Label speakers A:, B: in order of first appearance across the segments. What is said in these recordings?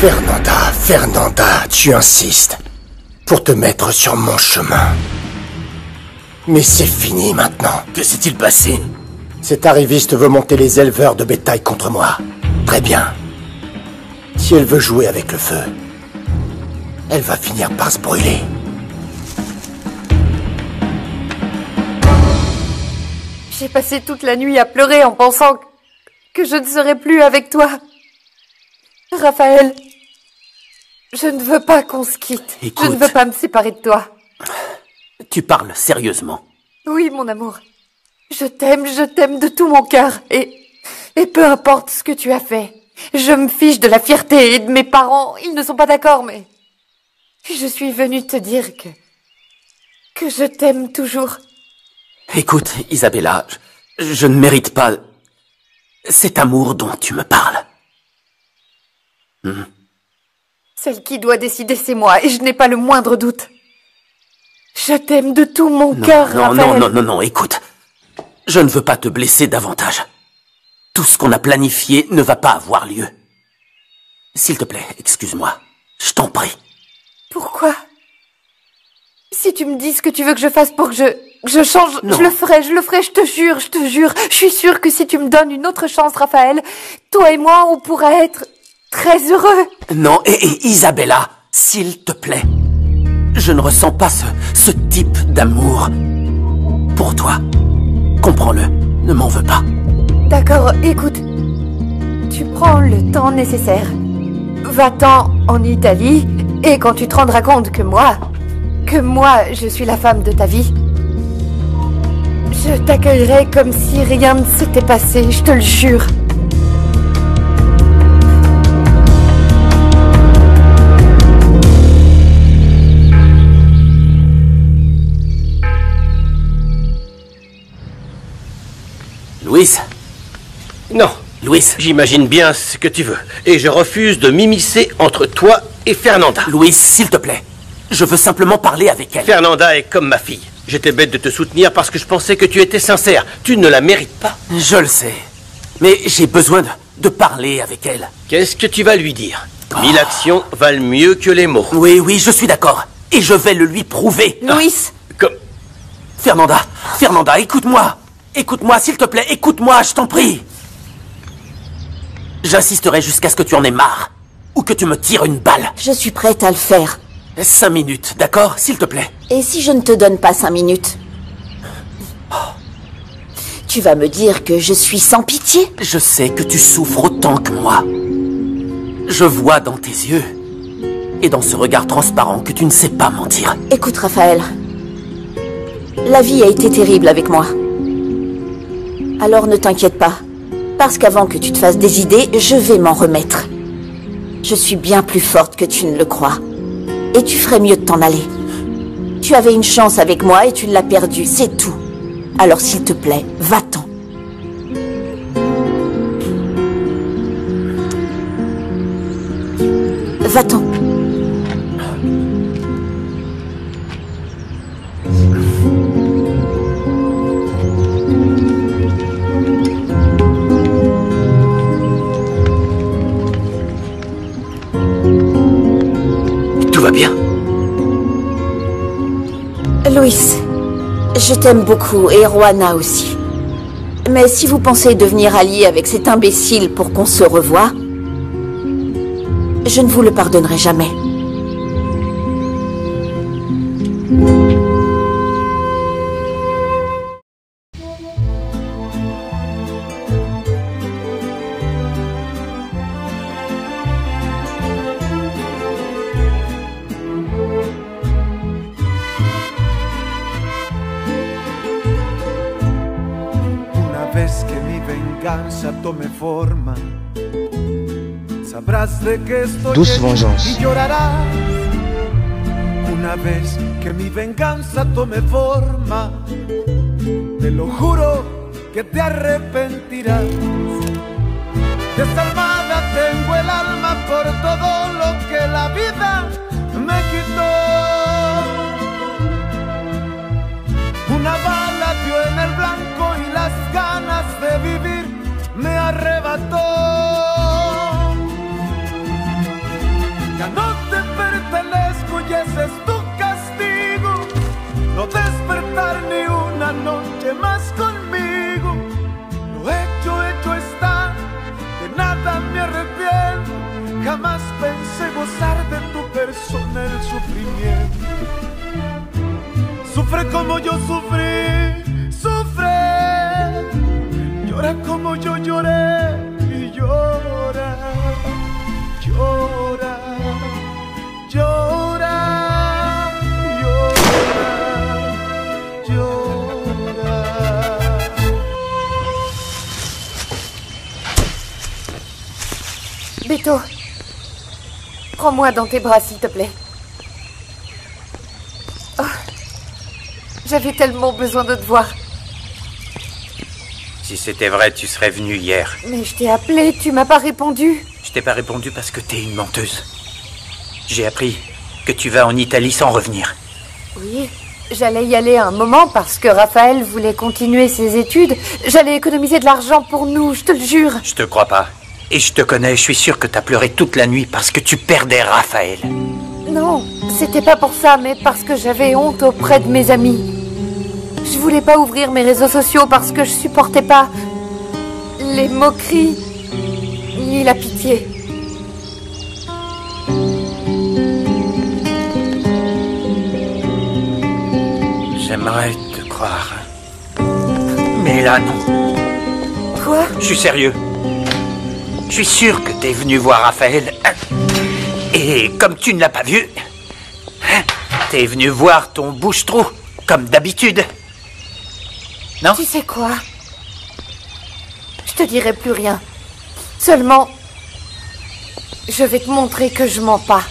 A: Fernanda, tu insistes pour te mettre sur mon chemin. Mais c'est fini maintenant.
B: Que s'est-il passé?
A: Cette arriviste veut monter les éleveurs de bétail contre moi. Très bien. Si elle veut jouer avec le feu, elle va finir par se brûler.
C: J'ai passé toute la nuit à pleurer en pensant que je ne serai plus avec toi. Raphaël, je ne veux pas qu'on se quitte.
B: Écoute,
C: je ne veux pas me séparer de toi.
B: Tu parles sérieusement?
C: Oui, mon amour. Je t'aime de tout mon cœur. Et peu importe ce que tu as fait, je me fiche de la fierté et de mes parents. Ils ne sont pas d'accord, mais je suis venue te dire que je t'aime toujours.
B: Écoute, Isabella, je ne mérite pas cet amour dont tu me parles.
C: Celle qui doit décider, c'est moi, et je n'ai pas le moindre doute. Je t'aime de tout mon cœur, Raphaël.
B: Non, écoute. Je ne veux pas te blesser davantage. Tout ce qu'on a planifié ne va pas avoir lieu. S'il te plaît, excuse-moi. Je t'en prie.
C: Pourquoi? Si tu me dis ce que tu veux que je fasse pour que je change,
B: Non.
C: je le ferai, je te jure. Je suis sûre que si tu me donnes une autre chance, Raphaël, toi et moi, on pourra être très heureux.
B: Non, et Isabella, s'il te plaît. Je ne ressens pas ce type d'amour pour toi. Comprends-le, ne m'en veux pas.
C: D'accord, écoute. Tu prends le temps nécessaire. Va-t'en en Italie, et quand tu te rendras compte que moi, je suis la femme de ta vie, je t'accueillerai comme si rien ne s'était passé, je te le jure.
B: Louis?
D: Non.
B: Louis?
D: J'imagine bien ce que tu veux. Et je refuse de m'immiscer entre toi et Fernanda.
B: Louis, s'il te plaît. Je veux simplement parler avec elle.
D: Fernanda est comme ma fille. J'étais bête de te soutenir parce que je pensais que tu étais sincère. Tu ne la mérites pas.
B: Je le sais. Mais j'ai besoin de parler avec elle.
D: Qu'est-ce que tu vas lui dire? 1000 actions valent mieux que les mots.
B: Oui, je suis d'accord. Et je vais le lui prouver.
C: Louis.
D: Comme...
B: Fernanda, écoute-moi. Écoute-moi, s'il te plaît, écoute-moi, je t'en prie. J'insisterai jusqu'à ce que tu en aies marre. Ou que tu me tires une balle.
E: Je suis prête à le faire.
B: 5 minutes, d'accord, s'il te plaît?
E: Et si je ne te donne pas 5 minutes? Tu vas me dire que je suis sans pitié?
B: Je sais que tu souffres autant que moi. Je vois dans tes yeux et dans ce regard transparent que tu ne sais pas mentir.
E: Écoute, Raphaël. La vie a été terrible avec moi. Alors ne t'inquiète pas. Parce qu'avant que tu te fasses des idées, je vais m'en remettre. Je suis bien plus forte que tu ne le crois. Et tu ferais mieux de t'en aller. Tu avais une chance avec moi et tu l'as perdue, c'est tout. Alors s'il te plaît, va-t'en. Va-t'en.
D: Tout va bien?
E: Louis, je t'aime beaucoup et Roana aussi. Mais si vous pensez devenir allié avec cet imbécile pour qu'on se revoie, je ne vous le pardonnerai jamais.
F: Una vez que mi venganza tome forma, sabrás de qué estoy
G: Douce
F: hecho
G: vengeance.
F: y llorarás. Una vez que mi venganza tome forma, te lo juro que te arrepentirás. Desalmada tengo el alma por todo lo que la vida me quitó. Una bala dio en el blanco y las ganas de vivir me arrebató. Jamás pensé gozar de tu persona el sufrimiento. Sufre como yo sufrí, sufre. Llora como yo lloré y llora, llora, llora, llora, llora.
C: Beto, prends-moi dans tes bras, s'il te plaît. Oh, j'avais tellement besoin de te voir.
G: Si c'était vrai, tu serais venue hier.
C: Mais je t'ai appelé, tu m'as pas répondu.
G: Je t'ai pas répondu parce que t'es une menteuse. J'ai appris que tu vas en Italie sans revenir.
C: Oui, j'allais y aller un moment parce que Raphaël voulait continuer ses études. J'allais économiser de l'argent pour nous, je te le jure.
G: Je te crois pas. Et je te connais, je suis sûr que t'as pleuré toute la nuit parce que tu perdais Raphaël.
C: Non, c'était pas pour ça, mais parce que j'avais honte auprès de mes amis. Je voulais pas ouvrir mes réseaux sociaux parce que je supportais pas les moqueries ni la pitié.
G: J'aimerais te croire. Mais là, non.
C: Quoi?
G: Je suis sérieux. Je suis sûr que t'es venu voir Raphaël. Et comme tu ne l'as pas vu, t'es venu voir ton bouche-trou, comme d'habitude. Non?
C: Tu sais quoi? Je te dirai plus rien. Seulement, je vais te montrer que je mens pas.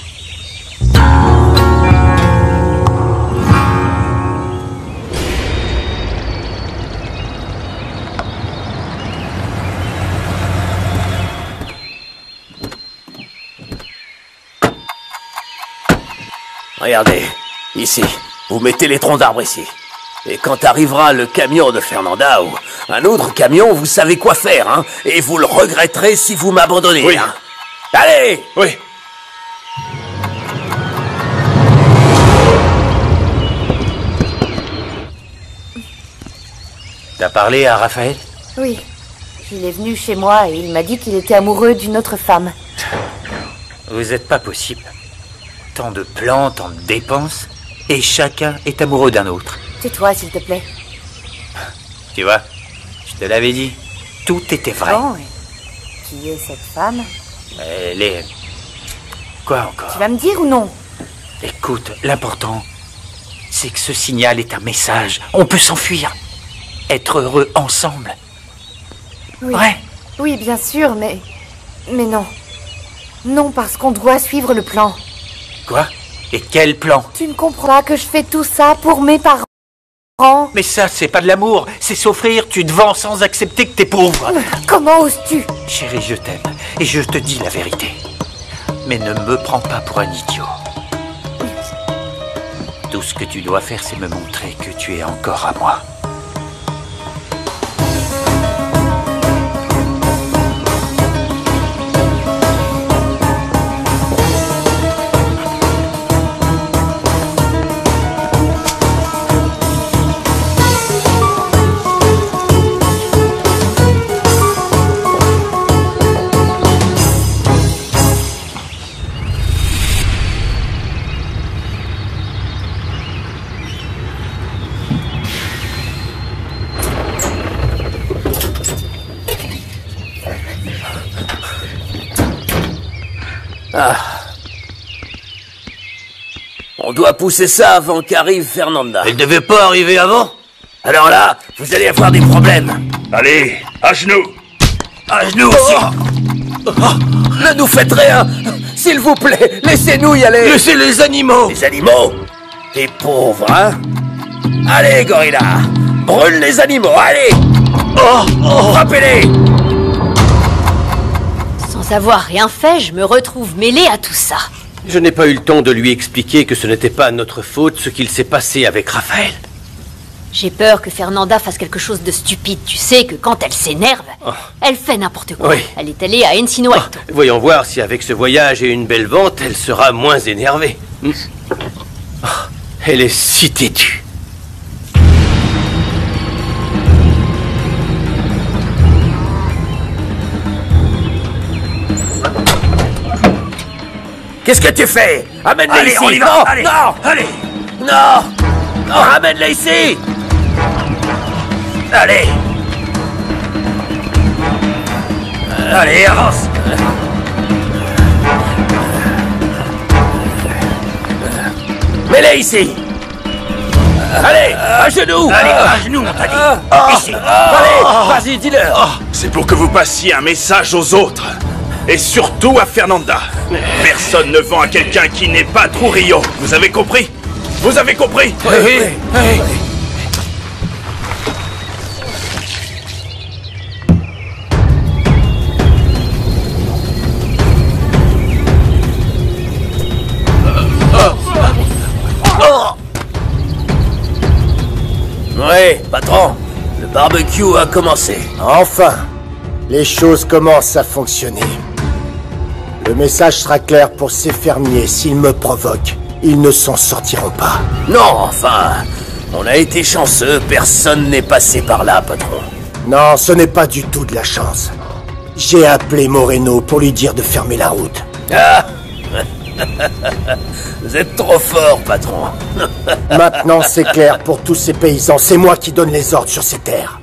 D: Regardez, ici. Vous mettez les troncs d'arbres ici. Et quand arrivera le camion de Fernanda ou un autre camion, vous savez quoi faire, hein? Et vous le regretterez si vous m'abandonnez,
A: Oui.
D: hein? Allez!
A: Oui.
G: T'as parlé à Raphaël?
C: Oui. Il est venu chez moi et il m'a dit qu'il était amoureux d'une autre femme.
G: Vous êtes pas possible. Tant de plans, tant de dépenses, et chacun est amoureux d'un autre.
C: Tais-toi, s'il te plaît.
G: Tu vois, je te l'avais dit, tout était vrai.
C: Bon, et qui est cette femme?
G: Elle est... Quoi encore?
C: Tu vas me dire ou non?
G: Écoute, l'important, c'est que ce signal est un message. On peut s'enfuir. Être heureux ensemble.
C: Oui.
G: Ouais.
C: Oui, bien sûr, mais... Mais non. Non, parce qu'on doit suivre le plan.
G: Quoi? Et quel plan?
C: Tu ne comprends pas que je fais tout ça pour mes parents?
G: Mais ça, c'est pas de l'amour, c'est s'offrir. Tu te vends sans accepter que t'es pauvre.
C: Comment oses-tu?
G: Chérie, je t'aime, et je te dis la vérité. Mais ne me prends pas pour un idiot. Tout ce que tu dois faire, c'est me montrer que tu es encore à moi.
D: On doit pousser ça avant qu'arrive Fernanda.
A: Elle devait pas arriver avant?
D: Alors là, vous allez avoir des problèmes.
H: Allez, à genoux.
D: À genoux aussi. Ne nous faites rien. S'il vous plaît, laissez-nous y aller.
A: Laissez les animaux!
D: Les animaux? T'es pauvre, hein? Allez, gorilla. Brûle les animaux, allez. Frappez-les.
I: Sans avoir rien fait, je me retrouve mêlée à tout ça.
D: Je n'ai pas eu le temps de lui expliquer que ce n'était pas notre faute ce qu'il s'est passé avec Raphaël.
I: J'ai peur que Fernanda fasse quelque chose de stupide. Tu sais que quand elle s'énerve, elle fait n'importe quoi.
D: Oui.
I: Elle est allée à Encino Alto.
D: Voyons voir si avec ce voyage et une belle vente, elle sera moins énervée. Elle est si têtue. Qu'est-ce que tu fais? Amène-la
G: Allez,
D: ici.
G: on y va.
D: Non,
G: Allez,
D: non,
G: allez.
D: non, non, ramène-la ici.
G: Allez. Allez, avance.
D: Mets-la ici. Allez, à genoux.
G: Allez, à genoux, on t'a dit. Ici.
D: Allez, vas-y, dis-leur.
H: C'est pour que vous passiez un message aux autres. Et surtout à Fernanda. Personne ne vend à quelqu'un qui n'est pas Trujillo. Vous avez compris? Vous avez compris?
D: Oui. Oui, patron. Le barbecue a commencé.
A: Enfin, les choses commencent à fonctionner. Le message sera clair pour ces fermiers. S'ils me provoquent, ils ne s'en sortiront pas.
D: Non, enfin, on a été chanceux. Personne n'est passé par là, patron.
A: Non, ce n'est pas du tout de la chance. J'ai appelé Moreno pour lui dire de fermer la route.
D: Ah. Vous êtes trop fort, patron.
A: Maintenant, c'est clair pour tous ces paysans. C'est moi qui donne les ordres sur ces terres.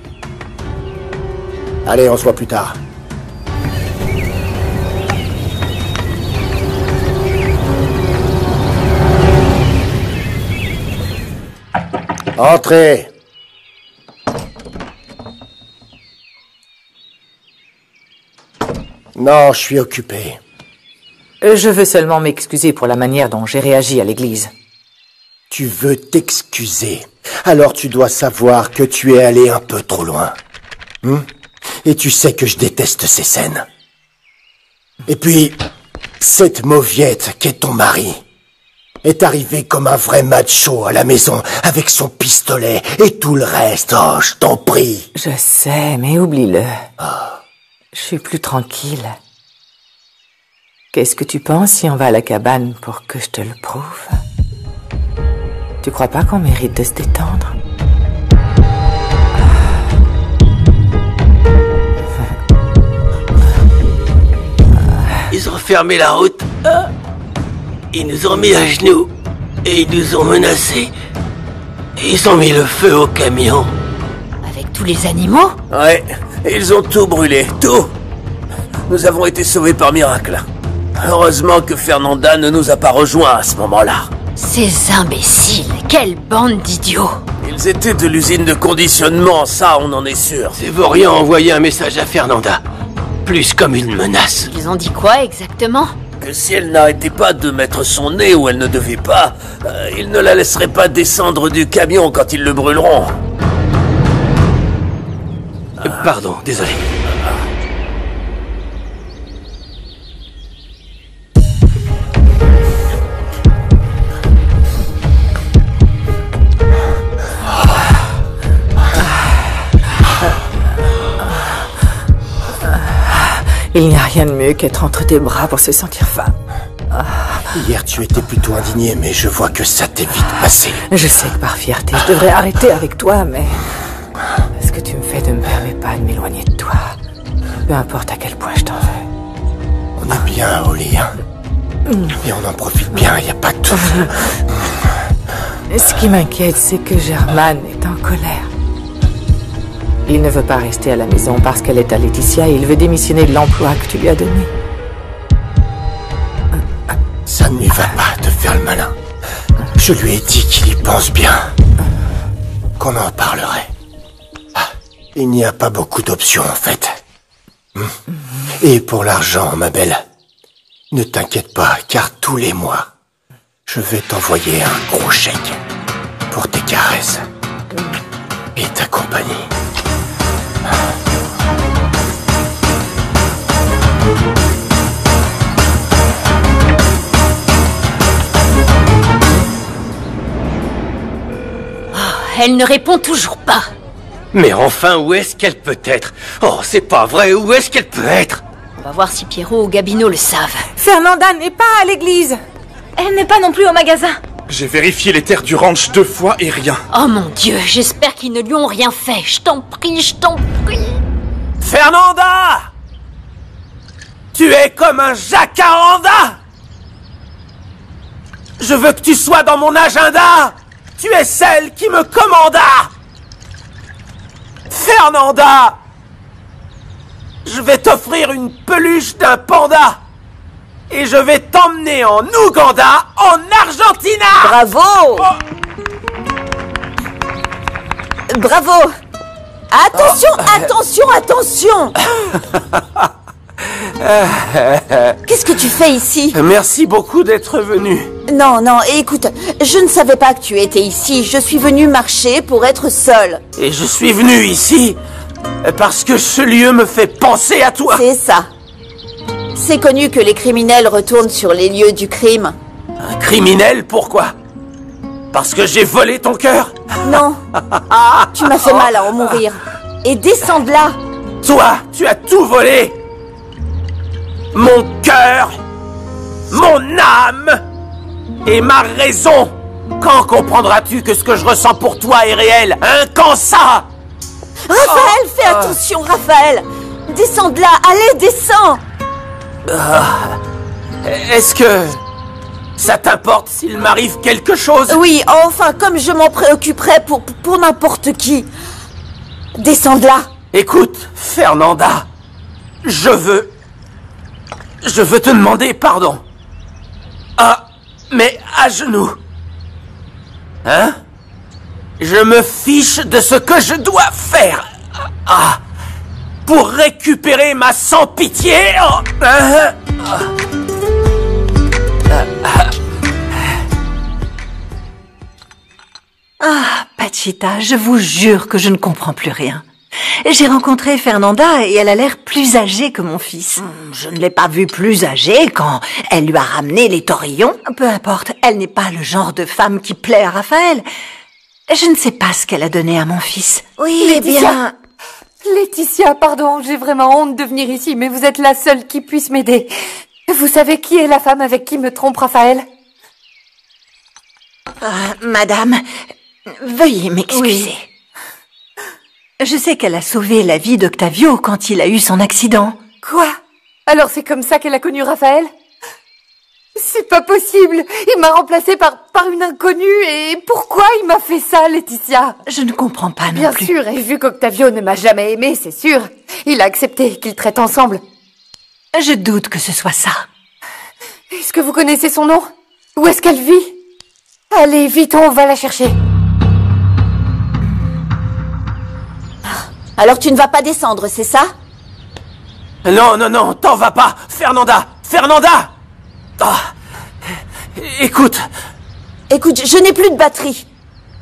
A: Allez, on se voit plus tard. Entrez. Non, je suis occupé.
J: Je veux seulement m'excuser pour la manière dont j'ai réagi à l'église.
A: Tu veux t'excuser. Alors tu dois savoir que tu es allé un peu trop loin. Et tu sais que je déteste ces scènes. Et puis, cette mauviette qui est ton mari est arrivée comme un vrai macho à la maison avec son pistolet et tout le reste. Oh, je t'en prie.
J: Je sais, mais oublie-le. Je suis plus tranquille. Qu'est-ce que tu penses si on va à la cabane pour que je te le prouve? Tu crois pas qu'on mérite de se détendre?
D: Ils ont fermé la route. Ils nous ont mis à genoux. Et ils nous ont menacés. Et ils ont mis le feu au camion.
I: Avec tous les animaux?
D: Ouais, ils ont tout brûlé, tout. Nous avons été sauvés par miracle. Heureusement que Fernanda ne nous a pas rejoints à ce moment-là.
I: Ces imbéciles, quelle bande d'idiots!
D: Ils étaient de l'usine de conditionnement, ça on en est sûr. Ces vauriens ont envoyé un message à Fernanda. Plus comme une menace.
I: Ils ont dit quoi exactement?
D: Que si elle n'arrêtait pas de mettre son nez où elle ne devait pas, ils ne la laisseraient pas descendre du camion quand ils le brûleront. Pardon, désolé.
J: Il n'y a rien de mieux qu'être entre tes bras pour se sentir femme.
A: Hier, tu étais plutôt indigné, mais je vois que ça t'est vite passé.
J: Je sais que par fierté, je devrais arrêter avec toi, mais... ce que tu me fais ne me permet pas de m'éloigner de toi. Peu importe à quel point je t'en veux.
A: On est bien au lit, hein? Et on en profite bien, il n'y a pas de tout.
J: Ce qui m'inquiète, c'est que Germaine est en colère. Il ne veut pas rester à la maison parce qu'elle est à Laetitia et il veut démissionner de l'emploi que tu lui as donné.
A: Ça ne lui va pas de faire le malin. Je lui ai dit qu'il y pense bien. Qu'on en parlerait. Il n'y a pas beaucoup d'options, en fait. Et pour l'argent, ma belle, ne t'inquiète pas, car tous les mois, je vais t'envoyer un gros chèque pour tes caresses et ta compagnie.
I: Elle ne répond toujours pas.
D: Mais enfin, où est-ce qu'elle peut être? Oh, c'est pas vrai, où est-ce qu'elle peut être?
I: On va voir si Pierrot ou Gabino le savent.
J: Fernanda n'est pas à l'église.
C: Elle n'est pas non plus au magasin.
H: J'ai vérifié les terres du ranch 2 fois et rien.
I: Oh mon Dieu, j'espère qu'ils ne lui ont rien fait. Je t'en prie, je t'en prie.
D: Fernanda! Tu es comme un jacaranda!
B: Je veux que tu sois dans mon agenda. Tu es celle qui me commanda. Fernanda, je vais t'offrir une peluche d'un panda. Et je vais t'emmener en Ouganda, en Argentina.
E: Bravo. Bravo. Attention, attention, attention. Qu'est-ce que tu fais ici?
B: Merci beaucoup d'être venu.
E: Non, non, écoute, je ne savais pas que tu étais ici. Je suis venu marcher pour être seule.
B: Et je suis venu ici parce que ce lieu me fait penser à toi.
E: C'est ça. C'est connu que les criminels retournent sur les lieux du crime.
B: Un criminel, pourquoi? Parce que j'ai volé ton cœur?
E: Non. Tu m'as fait mal à en mourir. Et descends de là.
B: Toi, tu as tout volé. Mon cœur, mon âme et ma raison. Quand comprendras-tu que ce que je ressens pour toi est réel, hein? Quand ça?
E: Raphaël, fais attention, Raphaël. Descends de là, allez, descends.
B: Est-ce que ça t'importe s'il m'arrive quelque chose?
E: Oui, enfin, comme je m'en préoccuperais pour n'importe qui. Descends de là.
B: Écoute, Fernanda, je veux te demander pardon. Ah, mais à genoux. Hein? Je me fiche de ce que je dois faire. Ah, pour récupérer ma sans-pitié.
K: Ah, Pachita, je vous jure que je ne comprends plus rien. J'ai rencontré Fernanda et elle a l'air plus âgée que mon fils.
J: Je ne l'ai pas vue plus âgée quand elle lui a ramené les torillons.
K: Peu importe, elle n'est pas le genre de femme qui plaît à Raphaël. Je ne sais pas ce qu'elle a donné à mon fils.
C: Oui, Laetitia. Laetitia, pardon, j'ai vraiment honte de venir ici, mais vous êtes la seule qui puisse m'aider. Vous savez qui est la femme avec qui me trompe Raphaël?
K: Madame, veuillez m'excuser. Oui. Je sais qu'elle a sauvé la vie d'Octavio quand il a eu son accident.
C: Quoi? Alors c'est comme ça qu'elle a connu Raphaël? C'est pas possible! Il m'a remplacée par une inconnue et pourquoi il m'a fait ça, Laetitia?
K: Je ne comprends pas non
C: Bien
K: plus.
C: sûr, et vu qu'Octavio ne m'a jamais aimée, c'est sûr, il a accepté qu'ils traitent ensemble.
K: Je doute que ce soit ça.
C: Est-ce que vous connaissez son nom? Où est-ce qu'elle vit? Allez, vite, on va la chercher.
E: Alors tu ne vas pas descendre, c'est ça?
B: Non, non, non, t'en vas pas! Fernanda! Fernanda! Ah, écoute...
E: Écoute, je n'ai plus de batterie.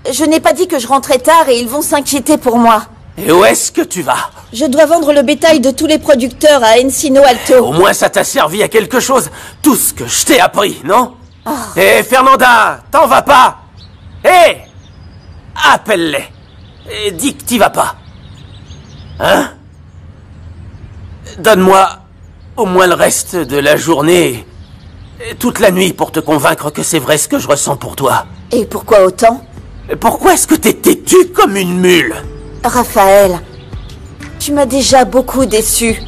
E: Je n'ai pas dit que je rentrais tard et ils vont s'inquiéter pour moi.
B: Et où est-ce que tu vas?
E: Je dois vendre le bétail de tous les producteurs à Encino Alto.
B: Au moins ça t'a servi à quelque chose. Tout ce que je t'ai appris, non? Hé, Fernanda, t'en vas pas? Hé! Appelle-les. Et dis que t'y vas pas. Hein? Donne-moi au moins le reste de la journée, et toute la nuit pour te convaincre que c'est vrai ce que je ressens pour toi.
E: Et pourquoi autant?
B: Pourquoi est-ce que t'es têtu comme une mule?
E: Raphaël, tu m'as déjà beaucoup déçu.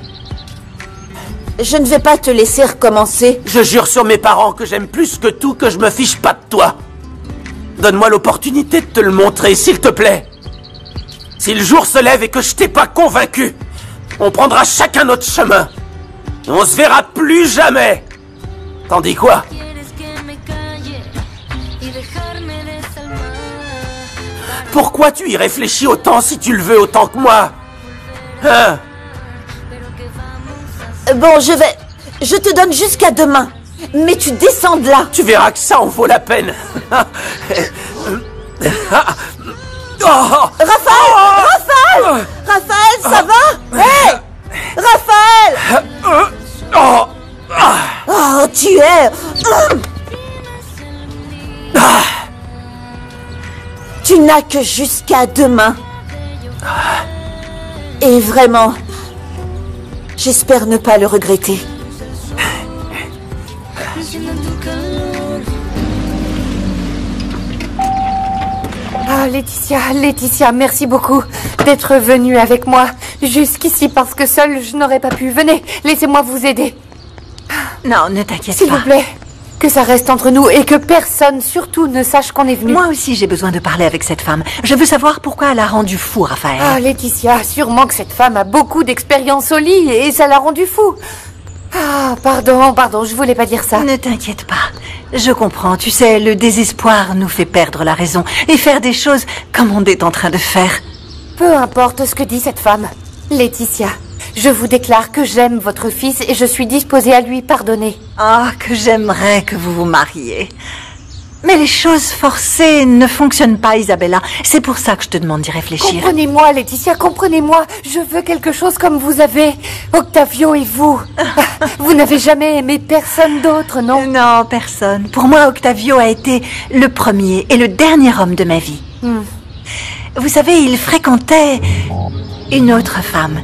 E: Je ne vais pas te laisser recommencer.
B: Je jure sur mes parents que j'aime plus que tout que je me fiche pas de toi. Donne-moi l'opportunité de te le montrer, s'il te plaît. Si le jour se lève et que je t'ai pas convaincu, on prendra chacun notre chemin. Et on se verra plus jamais. T'en dis quoi? Pourquoi tu y réfléchis autant si tu le veux autant que moi? Hein?
E: Bon, je te donne jusqu'à demain. Mais tu descends de là.
B: Tu verras que ça en vaut la peine.
E: Raphaël! Raphaël! Raphaël, ça va? Hé! Raphaël! Oh, tu es... Tu n'as que jusqu'à demain. Et vraiment, j'espère ne pas le regretter.
C: Ah, Laetitia, merci beaucoup d'être venue avec moi jusqu'ici parce que seule je n'aurais pas pu. Venez, laissez-moi vous aider.
K: Non, ne t'inquiète pas.
C: S'il vous plaît. Que ça reste entre nous et que personne, surtout, ne sache qu'on est venu.
K: Moi aussi, j'ai besoin de parler avec cette femme. Je veux savoir pourquoi elle a rendu fou Raphaël.
C: Ah, Laetitia, sûrement que cette femme a beaucoup d'expérience au lit et ça l'a rendu fou. Ah, pardon, je voulais pas dire ça.
K: Ne t'inquiète pas. Je comprends. Tu sais, le désespoir nous fait perdre la raison et faire des choses comme on est en train de faire.
C: Peu importe ce que dit cette femme. Laetitia, je vous déclare que j'aime votre fils et je suis disposée à lui pardonner.
K: Ah, que j'aimerais que vous vous mariiez. Mais les choses forcées ne fonctionnent pas, Isabella. C'est pour ça que je te demande d'y réfléchir.
C: Comprenez-moi, Laetitia, comprenez-moi. Je veux quelque chose comme vous avez. Octavio et vous. Vous n'avez jamais aimé personne d'autre, non?
K: Non, personne. Pour moi, Octavio a été le premier et le dernier homme de ma vie. Vous savez, il fréquentait une autre femme.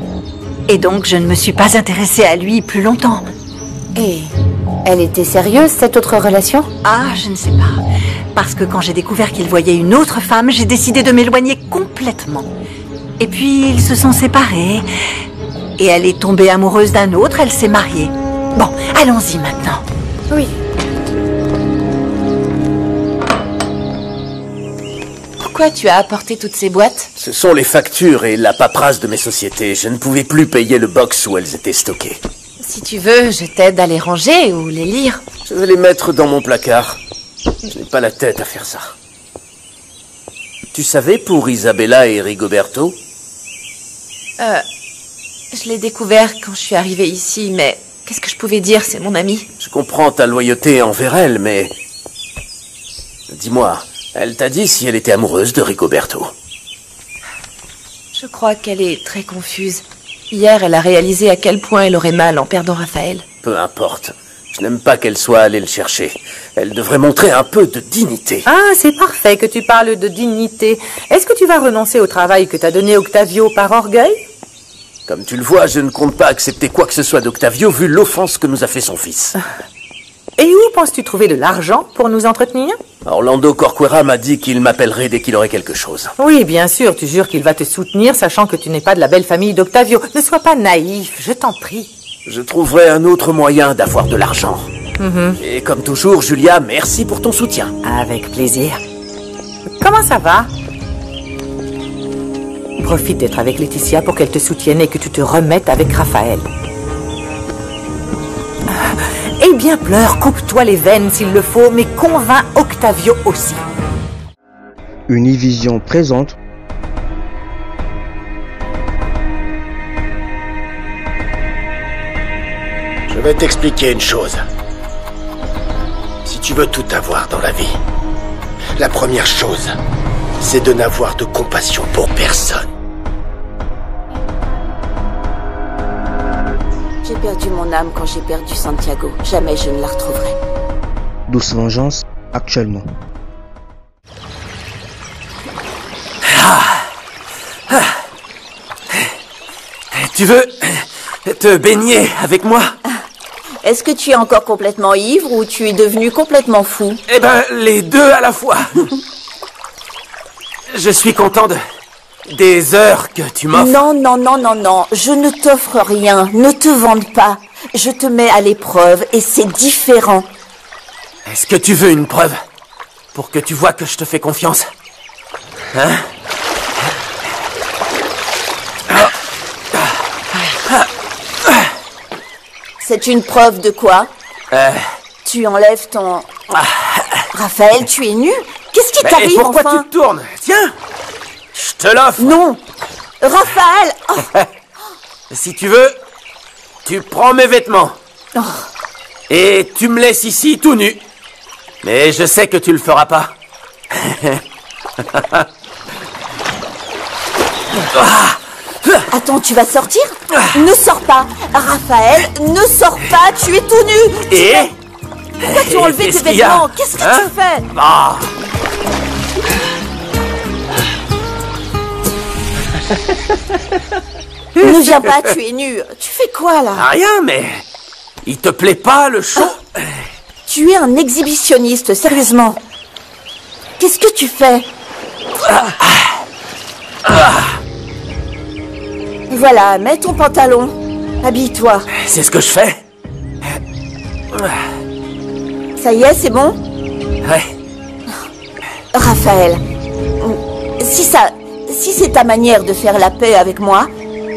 K: Et donc, je ne me suis pas intéressée à lui plus longtemps.
C: Et elle était sérieuse, cette autre relation?
K: Ah, je ne sais pas. Parce que quand j'ai découvert qu'il voyait une autre femme, j'ai décidé de m'éloigner complètement. Et puis, ils se sont séparés. Et elle est tombée amoureuse d'un autre, elle s'est mariée. Bon, allons-y maintenant.
C: Oui.
L: Pourquoi tu as apporté toutes ces boîtes?
D: Ce sont les factures et la paperasse de mes sociétés. Je ne pouvais plus payer le box où elles étaient stockées.
L: Si tu veux, je t'aide à les ranger ou les lire.
D: Je vais les mettre dans mon placard. Je n'ai pas la tête à faire ça. Tu savais pour Isabella et Rigoberto?
L: Je l'ai découvert quand je suis arrivée ici, mais qu'est-ce que je pouvais dire? C'est mon amie.
D: Je comprends ta loyauté envers elle, mais... Dis-moi, elle t'a dit si elle était amoureuse de Rigoberto?
L: Je crois qu'elle est très confuse. Hier, elle a réalisé à quel point elle aurait mal en perdant Raphaël.
D: Peu importe. Je n'aime pas qu'elle soit allée le chercher. Elle devrait montrer un peu de dignité.
J: Ah, c'est parfait que tu parles de dignité. Est-ce que tu vas renoncer au travail que t'as donné Octavio par orgueil?
D: Comme tu le vois, je ne compte pas accepter quoi que ce soit d'Octavio vu l'offense que nous a fait son fils.
J: Et où penses-tu trouver de l'argent pour nous entretenir?
D: Orlando Corcuera m'a dit qu'il m'appellerait dès qu'il aurait quelque chose.
J: Oui, bien sûr, tu jures qu'il va te soutenir, sachant que tu n'es pas de la belle famille d'Octavio. Ne sois pas naïf, je t'en prie.
D: Je trouverai un autre moyen d'avoir de l'argent. Et comme toujours, Julia, merci pour ton soutien.
J: Avec plaisir. Comment ça va? Profite d'être avec Laetitia pour qu'elle te soutienne et que tu te remettes avec Raphaël. Eh bien, pleure, coupe-toi les veines s'il le faut, mais convainc Octavio aussi.
M: Univision présente.
A: Je vais t'expliquer une chose. Si tu veux tout avoir dans la vie, la première chose, c'est de n'avoir de compassion pour personne.
E: J'ai perdu mon âme quand j'ai perdu Santiago. Jamais je ne la retrouverai.
M: Douce vengeance, actuellement.
B: Tu veux te baigner avec moi?
E: Est-ce que tu es encore complètement ivre ou tu es devenu complètement fou?
B: Eh ben, les deux à la fois. Je suis content des heures que tu m'offres.
E: Non, non, non, non, non. Je ne t'offre rien. Ne te vante pas. Je te mets à l'épreuve et c'est différent.
B: Est-ce que tu veux une preuve? Pour que tu vois que je te fais confiance? Hein?
E: C'est une preuve de quoi? Tu enlèves ton... Raphaël, tu es nu? Qu'est-ce qui t'arrive,
B: pourquoi
E: enfin?
B: tu te tournes? Tiens! Je te l'offre!
E: Non! Raphaël! Oh.
B: Si tu veux, tu prends mes vêtements.
E: Oh.
B: Et tu me laisses ici tout nu. Mais je sais que tu le feras pas.
E: Attends, tu vas sortir? Ne sors pas! Raphaël, ne sors pas! Tu es tout nu!
B: Et?
E: Pourquoi tu as enlevé tes vêtements? Qu'est-ce que tu fais?
B: Ah.
E: Ne viens pas, tu es nu. Tu fais quoi, là?
B: Rien, mais... Il te plaît pas, le show?
E: Tu es un exhibitionniste, sérieusement. Qu'est-ce que tu fais? Voilà, mets ton pantalon. Habille-toi.
B: C'est ce que je fais.
E: Ça y est, c'est bon?
B: Ouais.
E: Raphaël, si c'est ta manière de faire la paix avec moi,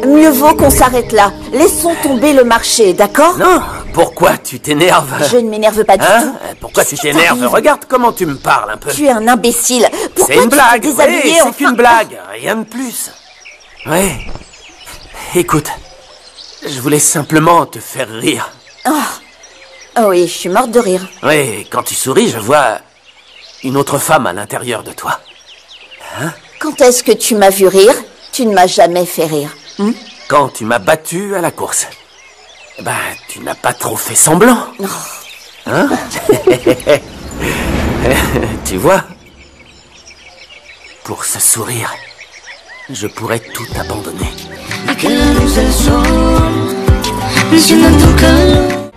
E: mieux vaut qu'on s'arrête là. Laissons tomber le marché, d'accord?
B: Non, pourquoi tu t'énerves?
E: Je ne m'énerve pas du tout.
B: Pourquoi tu t'énerves? Regarde comment tu me parles un peu.
E: Tu es un imbécile. Pourquoi
B: c'est une blague,
E: tu t'es déshabillé,
B: c'est qu'une blague, rien de plus. Ouais. Écoute, je voulais simplement te faire rire.
E: Oh oui, je suis morte de rire.
B: Oui, quand tu souris, je vois une autre femme à l'intérieur de toi. Hein?
E: Quand est-ce que tu m'as vu rire? Tu ne m'as jamais fait rire.
B: Quand tu m'as battu à la course. Ben, tu n'as pas trop fait semblant. Hein? Tu vois? Pour ce sourire, je pourrais tout abandonner.
N: Y que la luz del sol encienda en tu calor.